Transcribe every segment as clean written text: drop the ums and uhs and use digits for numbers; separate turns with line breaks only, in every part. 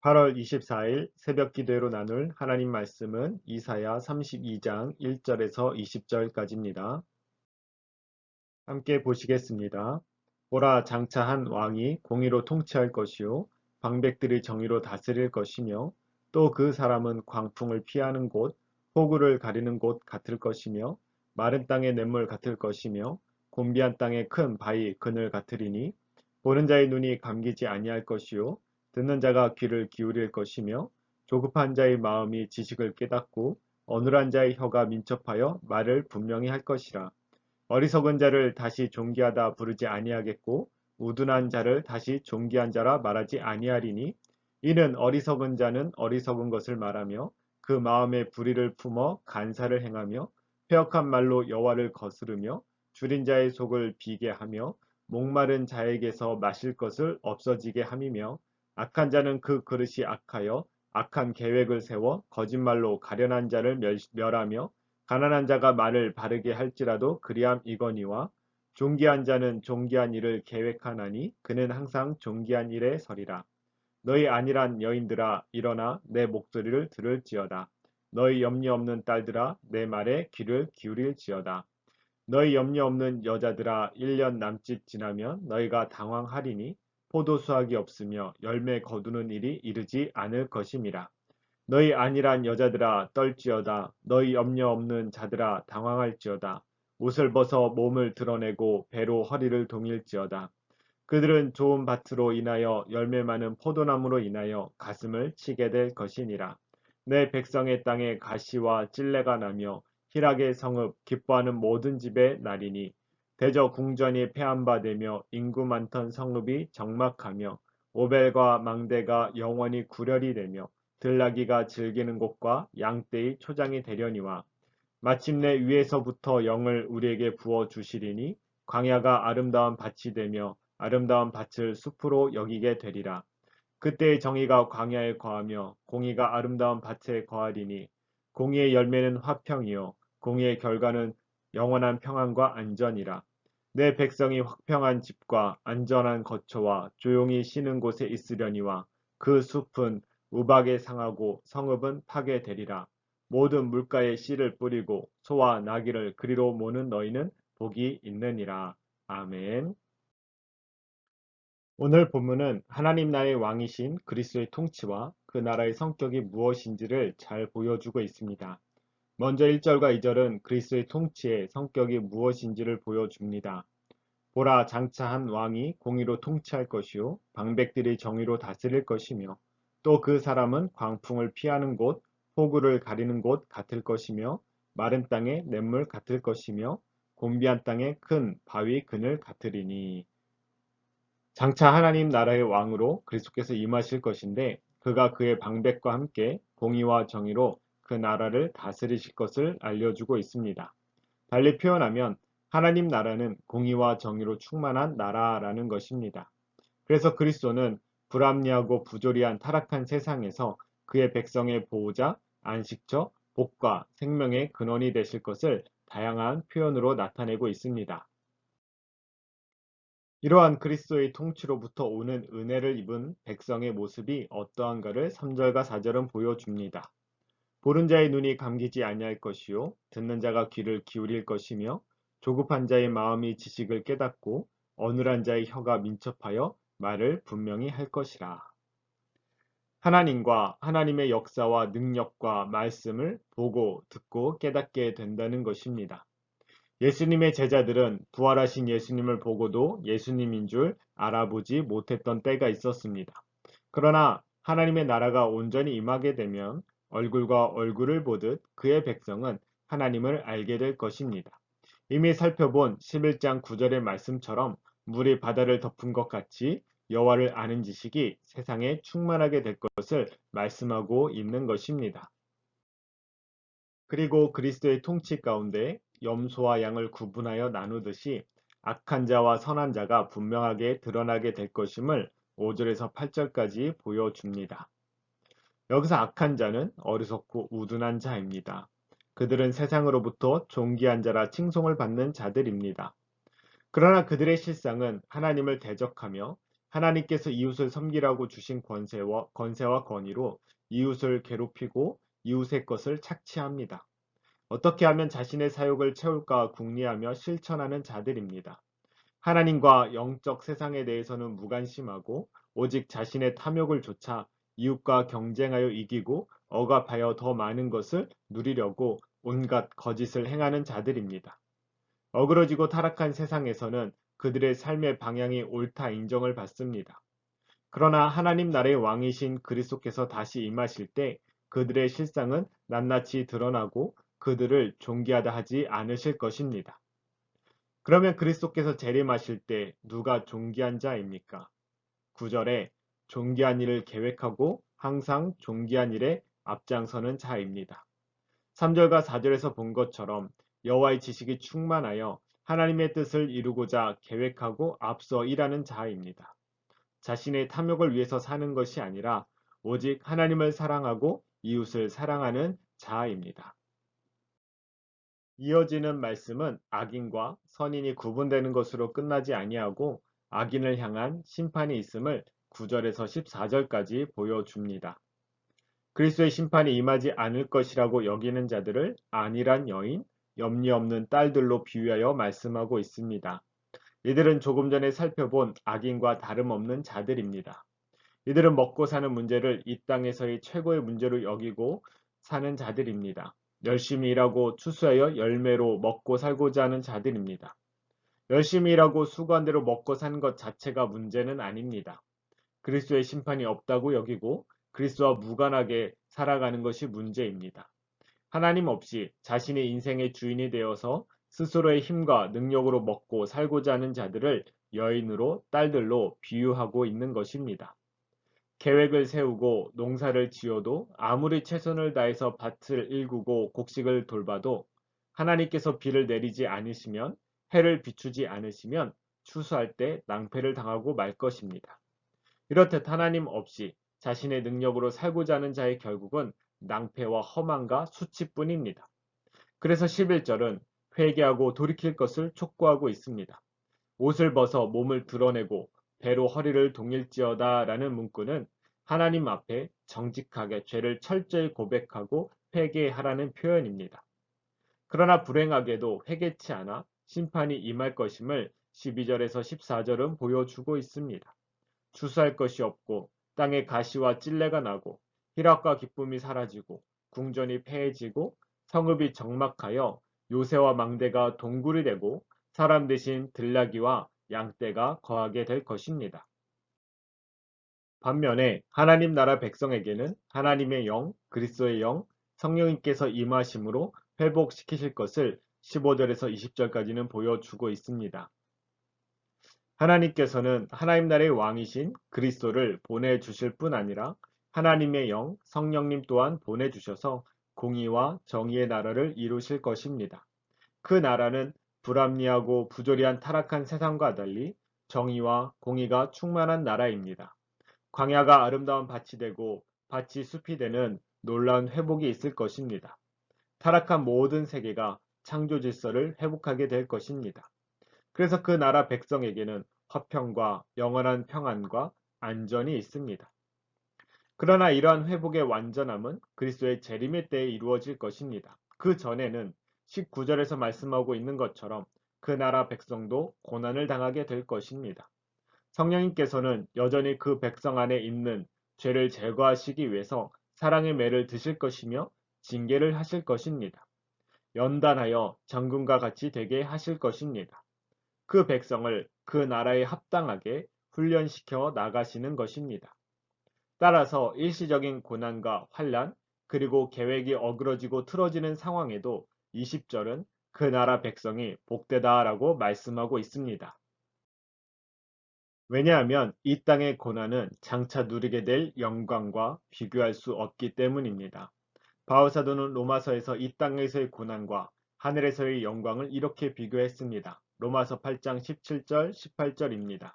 8월 24일 새벽 기도회로 나눌 하나님 말씀은 이사야 32장 1절에서 20절까지입니다. 함께 보시겠습니다. 보라, 장차 한 왕이 공의로 통치할 것이요 방백들이 정의로 다스릴 것이며 또 그 사람은 광풍을 피하는 곳, 폭우를 가리는 곳 같을 것이며 마른 땅의 냇물 같을 것이며 곤비한 땅의 큰 바위 그늘 같으리니 보는 자의 눈이 감기지 아니할 것이요 듣는 자가 귀를 기울일 것이며 조급한 자의 마음이 지식을 깨닫고 어눌한 자의 혀가 민첩하여 말을 분명히 할 것이라. 어리석은 자를 다시 존귀하다 부르지 아니하겠고 우둔한 자를 다시 존귀한 자라 말하지 아니하리니 이는 어리석은 자는 어리석은 것을 말하며 그 마음에 불의를 품어 간사를 행하며 패역한 말로 여호와를 거스르며 줄인 자의 속을 비게 하며 목마른 자에게서 마실 것을 없어지게 함이며 악한 자는 그 그릇이 악하여 악한 계획을 세워 거짓말로 가련한 자를 멸하며 가난한 자가 말을 바르게 할지라도 그리함이거니와 존귀한 자는 존귀한 일을 계획하나니 그는 항상 존귀한 일에 서리라. 너희 안일한 여인들아 일어나 내 목소리를 들을지어다. 너희 염려 없는 딸들아 내 말에 귀를 기울일지어다. 너희 염려 없는 여자들아 1년 남짓 지나면 너희가 당황하리니 포도 수확이 없으며 열매 거두는 일이 이르지 않을 것임이라. 너희 안일한 여자들아 떨지어다. 너희 염려 없는 자들아 당황할지어다. 옷을 벗어 몸을 드러내고 배로 허리를 동일지어다. 그들은 좋은 밭으로 인하여 열매 많은 포도나무로 인하여 가슴을 치게 될 것이니라. 내 백성의 땅에 가시와 찔레가 나며 희락의 성읍 기뻐하는 모든 집에 나리니 대저 궁전이 폐함바되며 인구 많던 성읍이 적막하며 오벨과 망대가 영원히 구렬이 되며 들나귀가 즐기는 곳과 양떼의 초장이 되려니와 마침내 위에서부터 영을 우리에게 부어 주시리니 광야가 아름다운 밭이 되며 아름다운 밭을 숲으로 여기게 되리라. 그때의 정의가 광야에 거하며 공의가 아름다운 밭에 거하리니 공의의 열매는 화평이요 공의의 결과는 영원한 평안과 안전이라. 내 백성이 화평한 집과 안전한 거처와 조용히 쉬는 곳에 있으려니와 그 숲은 우박에 상하고 성읍은 파괴되리라. 모든 물가에 씨를 뿌리고 소와 나귀를 그리로 모는 너희는 복이 있느니라. 아멘. 오늘 본문은 하나님 나라의 왕이신 그리스도의 통치와 그 나라의 성격이 무엇인지를 잘 보여주고 있습니다. 먼저 1절과 2절은 그리스도의 통치의 성격이 무엇인지를 보여줍니다. 보라, 장차 한 왕이 공의로 통치할 것이요 방백들이 정의로 다스릴 것이며 또 그 사람은 광풍을 피하는 곳, 폭우를 가리는 곳 같을 것이며 마른 땅에 냇물 같을 것이며 곤비한 땅에 큰 바위 그늘 같으리니. 장차 하나님 나라의 왕으로 그리스도께서 임하실 것인데 그가 그의 방백과 함께 공의와 정의로 그 나라를 다스리실 것을 알려주고 있습니다. 달리 표현하면 하나님 나라는 공의와 정의로 충만한 나라라는 것입니다. 그래서 그리스도는 불합리하고 부조리한 타락한 세상에서 그의 백성의 보호자, 안식처, 복과 생명의 근원이 되실 것을 다양한 표현으로 나타내고 있습니다. 이러한 그리스도의 통치로부터 오는 은혜를 입은 백성의 모습이 어떠한가를 3절과 4절은 보여줍니다. 보는 자의 눈이 감기지 아니할 것이요 듣는 자가 귀를 기울일 것이며 조급한 자의 마음이 지식을 깨닫고 어눌한 자의 혀가 민첩하여 말을 분명히 할 것이라. 하나님과 하나님의 역사와 능력과 말씀을 보고 듣고 깨닫게 된다는 것입니다. 예수님의 제자들은 부활하신 예수님을 보고도 예수님인 줄 알아보지 못했던 때가 있었습니다. 그러나 하나님의 나라가 온전히 임하게 되면 얼굴과 얼굴을 보듯 그의 백성은 하나님을 알게 될 것입니다. 이미 살펴본 11장 9절의 말씀처럼 물이 바다를 덮은 것 같이 여호와를 아는 지식이 세상에 충만하게 될 것을 말씀하고 있는 것입니다. 그리고 그리스도의 통치 가운데 염소와 양을 구분하여 나누듯이 악한 자와 선한 자가 분명하게 드러나게 될 것임을 5절에서 8절까지 보여줍니다. 여기서 악한 자는 어리석고 우둔한 자입니다. 그들은 세상으로부터 존귀한 자라 칭송을 받는 자들입니다. 그러나 그들의 실상은 하나님을 대적하며 하나님께서 이웃을 섬기라고 주신 권세와 권위로 이웃을 괴롭히고 이웃의 것을 착취합니다. 어떻게 하면 자신의 사욕을 채울까 궁리하며 실천하는 자들입니다. 하나님과 영적 세상에 대해서는 무관심하고 오직 자신의 탐욕을 좇아 이웃과 경쟁하여 이기고 억압하여 더 많은 것을 누리려고 온갖 거짓을 행하는 자들입니다. 어그러지고 타락한 세상에서는 그들의 삶의 방향이 옳다 인정을 받습니다. 그러나 하나님 나라의 왕이신 그리스도께서 다시 임하실 때 그들의 실상은 낱낱이 드러나고 그들을 존귀하다 하지 않으실 것입니다. 그러면 그리스도께서 재림하실 때 누가 존귀한 자입니까? 9절에 존귀한 일을 계획하고 항상 존귀한 일에 앞장서는 자입니다. 3절과 4절에서 본 것처럼 여호와의 지식이 충만하여 하나님의 뜻을 이루고자 계획하고 앞서 일하는 자입니다. 자신의 탐욕을 위해서 사는 것이 아니라 오직 하나님을 사랑하고 이웃을 사랑하는 자입니다. 이어지는 말씀은 악인과 선인이 구분되는 것으로 끝나지 아니하고 악인을 향한 심판이 있음을 9절에서 14절까지 보여줍니다. 그리스도의 심판이 임하지 않을 것이라고 여기는 자들을 안일한 여인, 염려 없는 딸들로 비유하여 말씀하고 있습니다. 이들은 조금 전에 살펴본 악인과 다름없는 자들입니다. 이들은 먹고 사는 문제를 이 땅에서의 최고의 문제로 여기고 사는 자들입니다. 열심히 일하고 추수하여 열매로 먹고 살고자 하는 자들입니다. 열심히 일하고 수고한 대로 먹고 사는 것 자체가 문제는 아닙니다. 그리스도의 심판이 없다고 여기고 그리스도와 무관하게 살아가는 것이 문제입니다. 하나님 없이 자신의 인생의 주인이 되어서 스스로의 힘과 능력으로 먹고 살고자 하는 자들을 여인으로 딸들로 비유하고 있는 것입니다. 계획을 세우고 농사를 지어도 아무리 최선을 다해서 밭을 일구고 곡식을 돌봐도 하나님께서 비를 내리지 않으시면 해를 비추지 않으시면 추수할 때 낭패를 당하고 말 것입니다. 이렇듯 하나님 없이 자신의 능력으로 살고자 하는 자의 결국은 낭패와 허망과 수치뿐입니다. 그래서 11절은 회개하고 돌이킬 것을 촉구하고 있습니다. 옷을 벗어 몸을 드러내고 배로 허리를 동일지어다 라는 문구는 하나님 앞에 정직하게 죄를 철저히 고백하고 회개하라는 표현입니다. 그러나 불행하게도 회개치 않아 심판이 임할 것임을 12절에서 14절은 보여주고 있습니다. 추수할 것이 없고 땅에 가시와 찔레가 나고 희락과 기쁨이 사라지고 궁전이 폐해지고 성읍이 적막하여 요새와 망대가 동굴이 되고 사람 대신 들나귀와 양떼가 거하게 될 것입니다. 반면에 하나님 나라 백성에게는 하나님의 영, 그리스도의 영, 성령님께서 임하심으로 회복시키실 것을 15절에서 20절까지는 보여주고 있습니다. 하나님께서는 하나님 나라의 왕이신 그리스도를 보내주실 뿐 아니라 하나님의 영, 성령님 또한 보내주셔서 공의와 정의의 나라를 이루실 것입니다. 그 나라는 불합리하고 부조리한 타락한 세상과 달리 정의와 공의가 충만한 나라입니다. 광야가 아름다운 밭이 되고 밭이 숲이 되는 놀라운 회복이 있을 것입니다. 타락한 모든 세계가 창조 질서를 회복하게 될 것입니다. 그래서 그 나라 백성에게는 화평과 영원한 평안과 안전이 있습니다. 그러나 이러한 회복의 완전함은 그리스도의 재림의 때에 이루어질 것입니다. 그 전에는 19절에서 말씀하고 있는 것처럼 그 나라 백성도 고난을 당하게 될 것입니다. 성령님께서는 여전히 그 백성 안에 있는 죄를 제거하시기 위해서 사랑의 매를 드실 것이며 징계를 하실 것입니다. 연단하여 장군과 같이 되게 하실 것입니다. 그 백성을 그 나라에 합당하게 훈련시켜 나가시는 것입니다. 따라서 일시적인 고난과 환란 그리고 계획이 어그러지고 틀어지는 상황에도 20절은 그 나라 백성이 복되다라고 말씀하고 있습니다. 왜냐하면 이 땅의 고난은 장차 누리게 될 영광과 비교할 수 없기 때문입니다. 바울사도는 로마서에서 이 땅에서의 고난과 하늘에서의 영광을 이렇게 비교했습니다. 로마서 8장 17절, 18절입니다.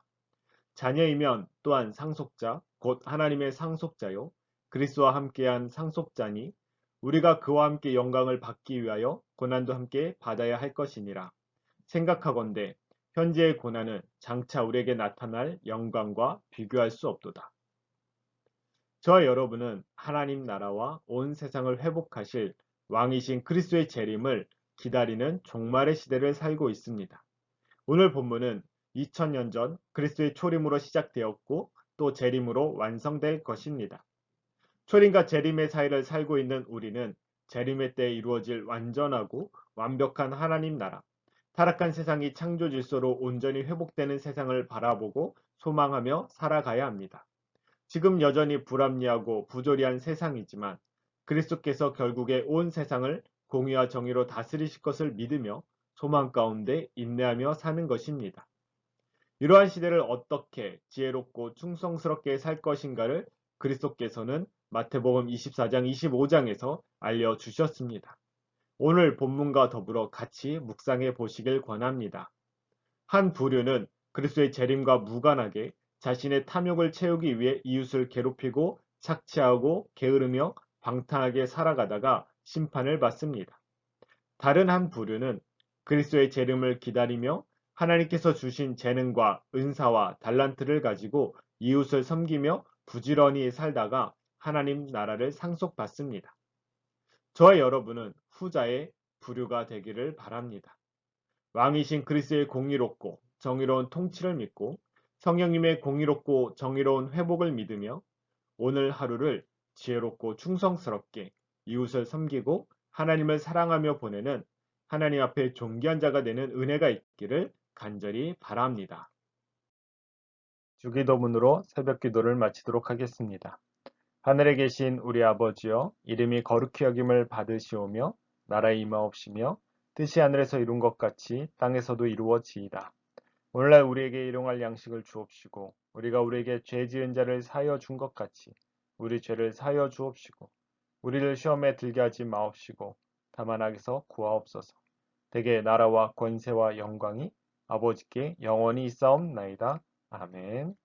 자녀이면 또한 상속자, 곧 하나님의 상속자요. 그리스도와 함께한 상속자니 우리가 그와 함께 영광을 받기 위하여 고난도 함께 받아야 할 것이니라. 생각하건대 현재의 고난은 장차 우리에게 나타날 영광과 비교할 수 없도다. 저와 여러분은 하나님 나라와 온 세상을 회복하실 왕이신 그리스도의 재림을 기다리는 종말의 시대를 살고 있습니다. 오늘 본문은 2000년 전 그리스도의 초림으로 시작되었고 또 재림으로 완성될 것입니다. 초림과 재림의 사이를 살고 있는 우리는 재림의 때에 이루어질 완전하고 완벽한 하나님 나라, 타락한 세상이 창조 질서로 온전히 회복되는 세상을 바라보고 소망하며 살아가야 합니다. 지금 여전히 불합리하고 부조리한 세상이지만 그리스도께서 결국에 온 세상을 공의와 정의로 다스리실 것을 믿으며 소망 가운데 인내하며 사는 것입니다. 이러한 시대를 어떻게 지혜롭고 충성스럽게 살 것인가를 그리스도께서는 마태복음 24장 25장에서 알려주셨습니다. 오늘 본문과 더불어 같이 묵상해 보시길 권합니다. 한 부류는 그리스도의 재림과 무관하게 자신의 탐욕을 채우기 위해 이웃을 괴롭히고 착취하고 게으르며 방탕하게 살아가다가 심판을 받습니다. 다른 한 부류는 그리스도의 재림을 기다리며 하나님께서 주신 재능과 은사와 달란트를 가지고 이웃을 섬기며 부지런히 살다가 하나님 나라를 상속받습니다. 저와 여러분은 후자의 부류가 되기를 바랍니다. 왕이신 그리스도의 공의롭고 정의로운 통치를 믿고 성령님의 공의롭고 정의로운 회복을 믿으며 오늘 하루를 지혜롭고 충성스럽게 이웃을 섬기고 하나님을 사랑하며 보내는 하나님 앞에 존귀한 자가 되는 은혜가 있기를 간절히 바랍니다. 주기도문으로 새벽 기도를 마치도록 하겠습니다. 하늘에 계신 우리 아버지여, 이름이 거룩히 여김을 받으시오며 나라의 임하옵시며 뜻이 하늘에서 이룬 것 같이 땅에서도 이루어지이다. 오늘날 우리에게 일용할 양식을 주옵시고 우리가 우리에게 죄 지은 자를 사하여 준 것 같이 우리 죄를 사하여 주옵시고 우리를 시험에 들게 하지 마옵시고 다만 악에서 구하옵소서. 대개 나라와 권세와 영광이 아버지께 영원히 있사옵나이다. 아멘.